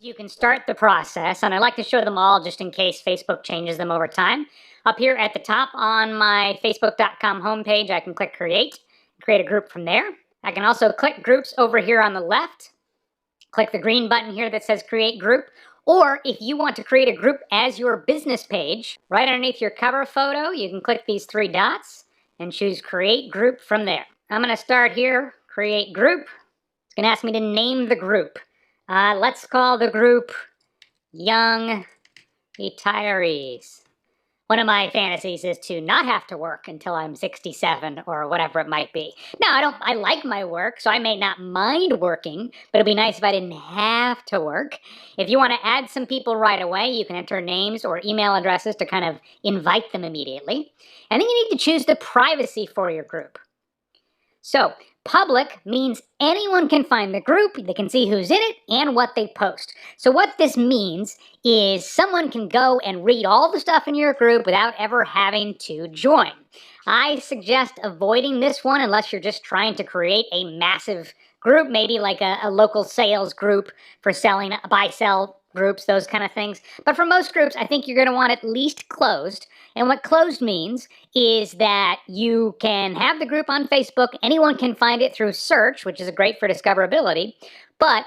You can start the process, and I like to show them all just in case Facebook changes them over time. Up here at the top on my facebook.com homepage, I can click create a group from there. I can also click groups over here on the left, click the green button here that says create group, or if you want to create a group as your business page, right underneath your cover photo, you can click these three dots and choose create group from there. I'm going to start here, create group. It's going to ask me to name the group. Let's call the group Young Retirees. One of my fantasies is to not have to work until I'm 67 or whatever it might be. Now, I like my work, so I may not mind working, but it'd be nice if I didn't have to work. If you want to add some people right away, you can enter names or email addresses to kind of invite them immediately. And then you need to choose the privacy for your group. So, public means anyone can find the group, they can see who's in it, and what they post. So what this means is someone can go and read all the stuff in your group without ever having to join. I suggest avoiding this one unless you're just trying to create a massive group, maybe like a local sales group for selling, buy-sell groups, those kind of things. But for most groups, I think you're going to want at least closed. And what closed means is that you can have the group on Facebook. Anyone can find it through search, which is great for discoverability, but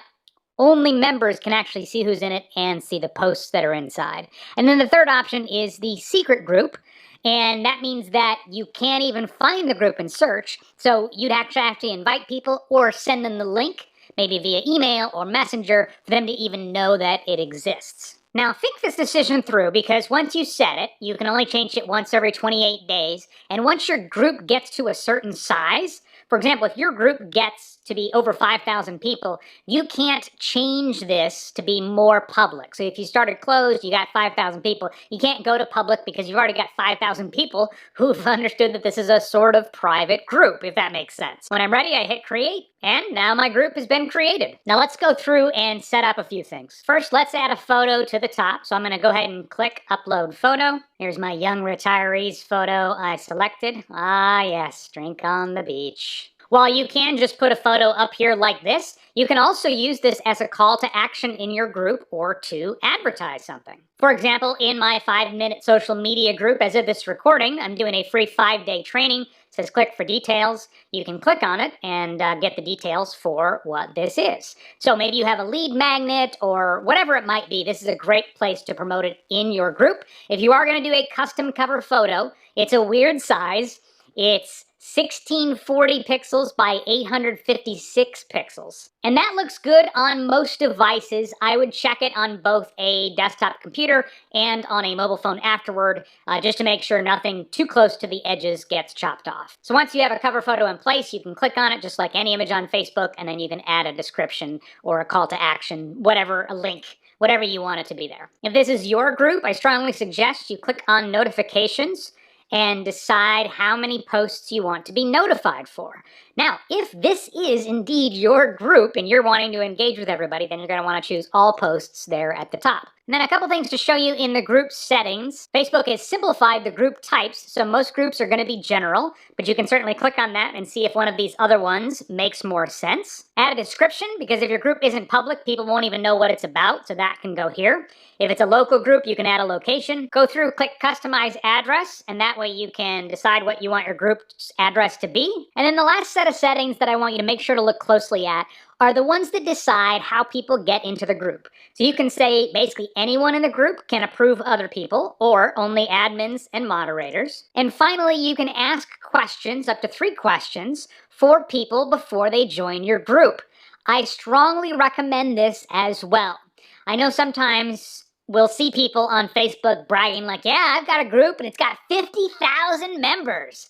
only members can actually see who's in it and see the posts that are inside. And then the third option is the secret group. And that means that you can't even find the group in search. So you'd actually have to invite people or send them the link, maybe via email or messenger, for them to even know that it exists. Now, think this decision through, because once you set it, you can only change it once every 28 days. And once your group gets to a certain size, for example, if your group gets to be over 5,000 people, you can't change this to be more public. So if you started closed, you got 5,000 people, you can't go to public because you've already got 5,000 people who've understood that this is a sort of private group, if that makes sense. When I'm ready, I hit create, and now my group has been created. Now let's go through and set up a few things. First, let's add a photo to the top. So I'm going to go ahead and click upload photo. Here's my young retirees photo I selected. Ah yes, drink on the beach. While you can just put a photo up here like this, you can also use this as a call to action in your group or to advertise something. For example, in my 5-minute social media group, as of this recording, I'm doing a free 5-day training. It says click for details. You can click on it and get the details for what this is. So maybe you have a lead magnet or whatever it might be. This is a great place to promote it in your group. If you are going to do a custom cover photo, it's a weird size. It's 1640 pixels by 856 pixels. And that looks good on most devices. I would check it on both a desktop computer and on a mobile phone afterward, just to make sure nothing too close to the edges gets chopped off. So once you have a cover photo in place, you can click on it just like any image on Facebook, and then you can add a description or a call to action, whatever, a link, whatever you want it to be there. If this is your group, I strongly suggest you click on notifications and decide how many posts you want to be notified for. Now, if this is indeed your group and you're wanting to engage with everybody, then you're going to want to choose all posts there at the top. And then a couple things to show you in the group settings. Facebook has simplified the group types, so most groups are going to be general, but you can certainly click on that and see if one of these other ones makes more sense. Add a description, because if your group isn't public, people won't even know what it's about, so that can go here. If it's a local group, you can add a location. Go through, click customize address, and that way you can decide what you want your group's address to be. And then the last set of settings that I want you to make sure to look closely at are the ones that decide how people get into the group. So you can say basically anyone in the group can approve other people, or only admins and moderators. And finally, you can ask questions, up to 3 questions, for people before they join your group. I strongly recommend this as well. I know sometimes we'll see people on Facebook bragging like, yeah, I've got a group and it's got 50,000 members.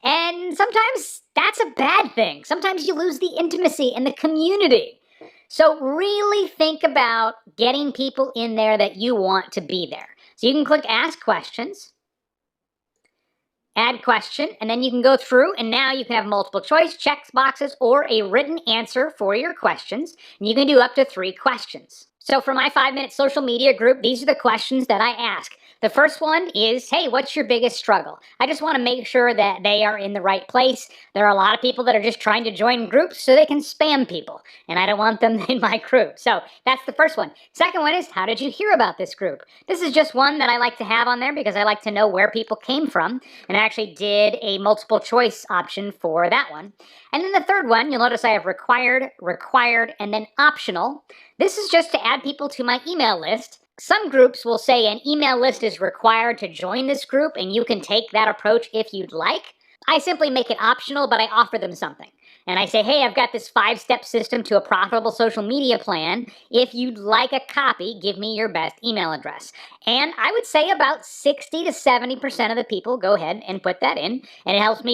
And sometimes that's a bad thing. Sometimes you lose the intimacy and the community. So really think about getting people in there that you want to be there. So you can click Ask Questions, Add Question, and then you can go through, and now you can have multiple choice, check boxes, or a written answer for your questions. And you can do up to 3 questions. So for my 5-minute social media group, these are the questions that I ask. The first one is, hey, what's your biggest struggle? I just want to make sure that they are in the right place. There are a lot of people that are just trying to join groups so they can spam people, and I don't want them in my group. So that's the first one. Second one is, how did you hear about this group? This is just one that I like to have on there because I like to know where people came from, and I actually did a multiple choice option for that one. And then the third one, you'll notice I have required, and then optional. This is just to add people to my email list. Some groups will say an email list is required to join this group, and you can take that approach if you'd like. I simply make it optional, but I offer them something. And I say, hey, I've got this 5-step system to a profitable social media plan. If you'd like a copy, give me your best email address. And I would say about 60 to 70% of the people go ahead and put that in, and it helps me